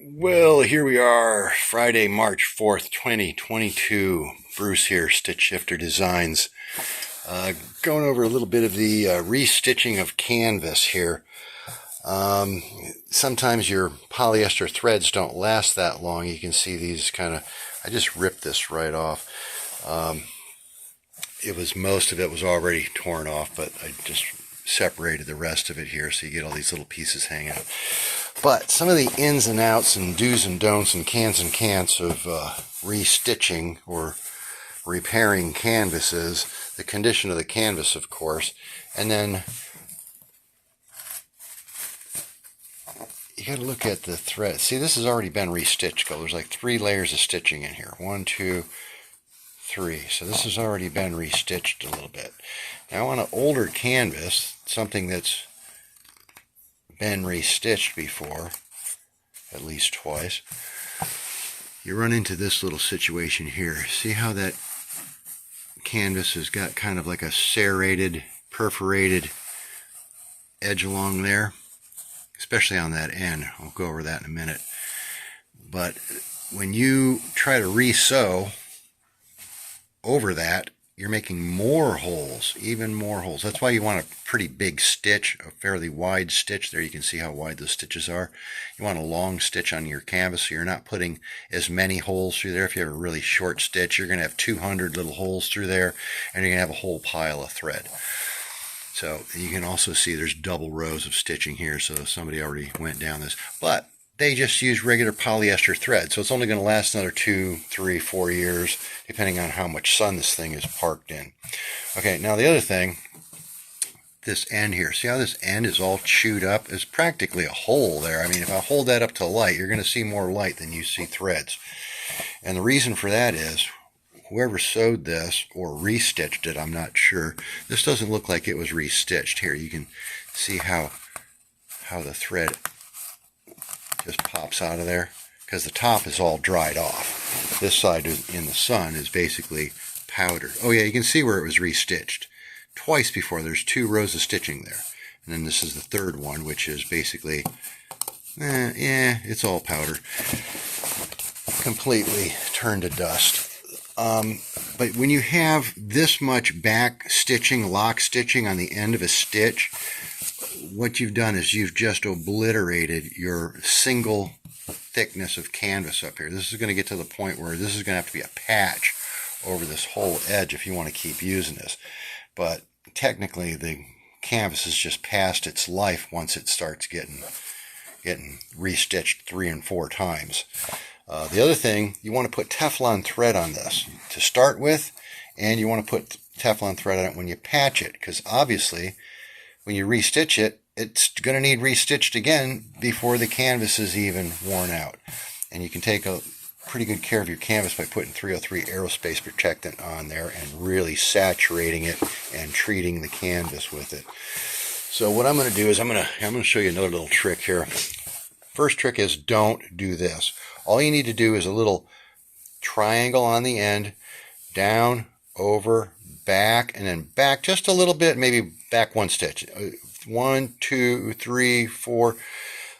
Well, here we are, Friday, March 4th, 2022. Bruce here, Stitch Shifter Designs. Going over a little bit of the restitching of canvas here. Sometimes your polyester threads don't last that long. You can see these I just ripped this right off. Most of it was already torn off, but I just separated the rest of it here so you get all these little pieces hanging out. But some of the ins and outs and do's and don'ts and can'ts of restitching or repairing canvases, the condition of the canvas, of course, and then you got to look at the thread. See, this has already been restitched. There's like 3 layers of stitching in here. 1, 2, 3. So this has already been restitched a little bit. Now on an older canvas, something that's been restitched before, at least twice, you run into this little situation here. See how that canvas has got kind of like a serrated, perforated edge along there, especially on that end. I'll go over that in a minute. But when you try to re-sew over that, you're making more holes, even more holes. That's why you want a pretty big stitch, a fairly wide stitch. There you can see how wide the stitches are. You want a long stitch on your canvas so you're not putting as many holes through there. If you have a really short stitch, you're going to have 200 little holes through there, and you're going to have a whole pile of thread. So you can also see there's double rows of stitching here, so somebody already went down this. But they just use regular polyester thread, so it's only going to last another 2, 3, 4 years, depending on how much sun this thing is parked in. Okay, now the other thing, this end here, see how this end is all chewed up? It's practically a hole there. I mean, if I hold that up to light, you're going to see more light than you see threads. And the reason for that is, whoever sewed this, or restitched it, I'm not sure, this doesn't look like it was restitched. Here, you can see how the thread just pops out of there, because the top is all dried off. This side in the sun is basically powdered. Oh yeah, you can see where it was restitched twice before. There's 2 rows of stitching there, and then this is the third one, which is basically it's all powder, completely turned to dust. But when you have this much back stitching, lock stitching on the end of a stitch, what you've done is you've just obliterated your single thickness of canvas up here. This is going to get to the point where this is going to have to be a patch over this whole edge if you want to keep using this. But technically the canvas is just past its life once it starts getting restitched 3 and 4 times. The other thing, you want to put Teflon thread on this to start with, and you want to put Teflon thread on it when you patch it, because obviously when you restitch it, it's going to need restitched again before the canvas is even worn out. And you can take a pretty good care of your canvas by putting 303 aerospace protectant on there and really saturating it and treating the canvas with it. So what I'm going to do is I'm going to show you another little trick here. First trick is don't do this. All you need to do is a little triangle on the end, down, over, back, and then back just a little bit, maybe back 1 stitch. 1, 2, 3, 4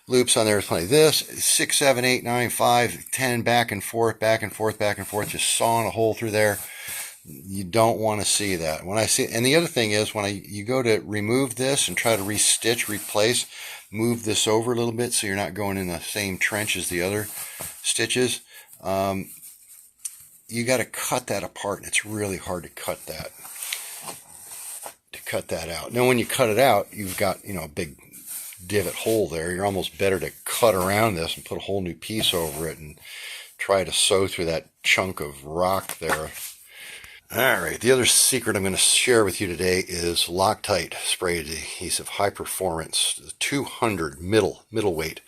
loops on there is plenty. This 6, 7, 8, 9, 5, 10, back and forth, back and forth, back and forth, just sawing a hole through there. You don't want to see that. And the other thing is, you go to remove this and try to restitch, replace, move this over a little bit so you're not going in the same trench as the other stitches. You got to cut that apart, and it's really hard to cut that out. Now when you cut it out, you've got a big divot hole there. You're almost better to cut around this and put a whole new piece over it and try to sew through that chunk of rock there. Alright, the other secret I'm going to share with you today is Loctite spray adhesive, high performance, 200 middleweight.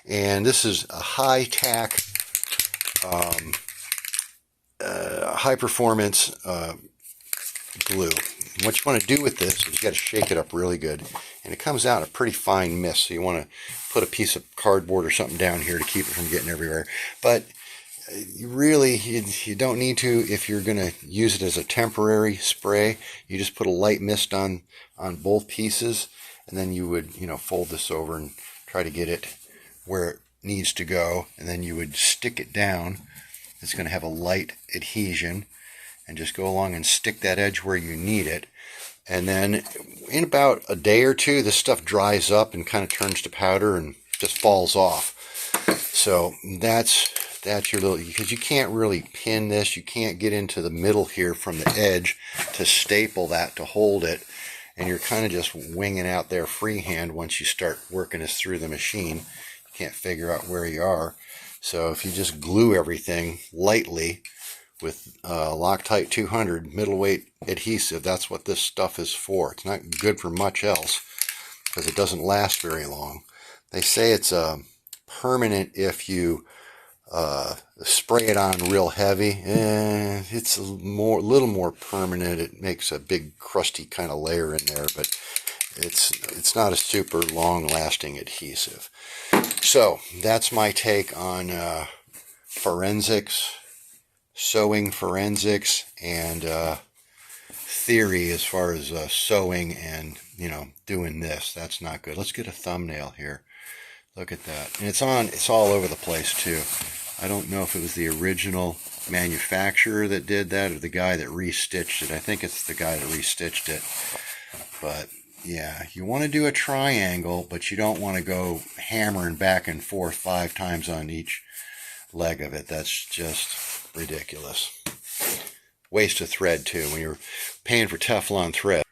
And this is a high tack, high performance glue. And what you want to do with this is you got to shake it up really good, and it comes out a pretty fine mist. So you want to put a piece of cardboard or something down here to keep it from getting everywhere. But you don't need to if you're going to use it as a temporary spray. You just put a light mist on both pieces, and then you would fold this over and try to get it where needs to go, and then you would stick it down. It's going to have a light adhesion, and just go along and stick that edge where you need it. And then in about a day or two, this stuff dries up and kind of turns to powder and just falls off. So that's your little, because you can't really pin this. You can't get into the middle here from the edge to staple that to hold it. And you're kind of just winging out there freehand once you start working this through the machine. You can't figure out where you are. So if you just glue everything lightly with Loctite 200 middleweight adhesive, that's what this stuff is for. It's not good for much else because it doesn't last very long. They say it's permanent if you spray it on real heavy. It's a little more permanent. It makes a big crusty kind of layer in there, but it's not a super long-lasting adhesive. So that's my take on forensics, sewing forensics, and theory as far as sewing and doing this. That's not good. Let's get a thumbnail here. Look at that. And it's all over the place too. I don't know if it was the original manufacturer that did that or the guy that restitched it. I think it's the guy that restitched it. But yeah, you want to do a triangle, but you don't want to go hammering back and forth 5 times on each leg of it. That's just ridiculous. Waste of thread too when you're paying for Teflon thread.